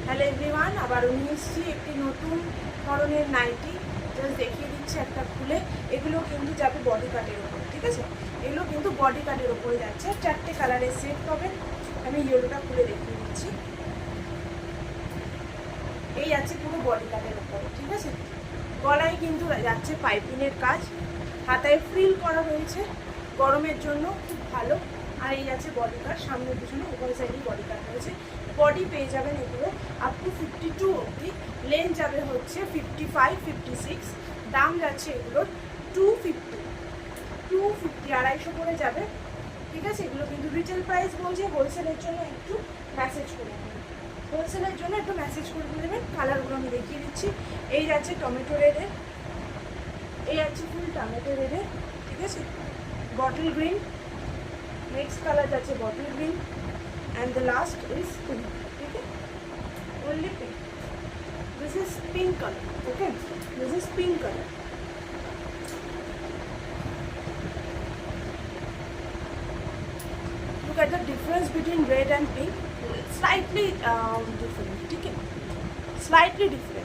Hello everyone, আবারও নিয়ে এসেছি একটি নতুন ধরনের নাইটি। জাস্ট দেখিয়ে দিচ্ছি একটা খুলে। এগুলো কিন্তু যাবে বডি কাটের ওপর, ঠিক আছে? এগুলো কিন্তু বডি কাটের ওপরে যাচ্ছে। 4টে কালারের সেট পাবেন। আমি ইয়েলোটা খুলে দেখিয়ে দিচ্ছি। এই যাচ্ছে পুরো বডি কাটের ওপরে, ঠিক আছে? গলায় কিন্তু যাচ্ছে পাইপিনের কাজ, হাতায় ফ্রিল করা রয়েছে, গরমের জন্য খুব ভালো। আর এই আছে বডি কাট, সামনে পিছনে উপরে সাইডে বডি কাট রয়েছে। বডি পেয়ে যাবেন এগুলো আপ টু 52 অবধি, লেন্থ যাবে হচ্ছে 55, 56। দাম যাচ্ছে এগুলোর 250, 250 করে যাবে, ঠিক আছে? এগুলো কিন্তু রিটেল প্রাইস বলছে, হোলসেলের জন্য একটু মেসেজ করে দেবেন, হোলসেলের জন্য একটু মেসেজ করে দেবেন। কালারগুলো আমি দেখিয়ে দিচ্ছি। এই যাচ্ছে টমেটো রেডের, এই যাচ্ছে ফুল টমেটো রেডের, ঠিক আছে? বটল গ্রিন, নেক্সট কালার যাচ্ছে bottle green, and the last is pink. Okay, only pink. This is pink color. Okay, this is pink color. Look at the difference between red and pink. Slightly different. Okay, slightly different.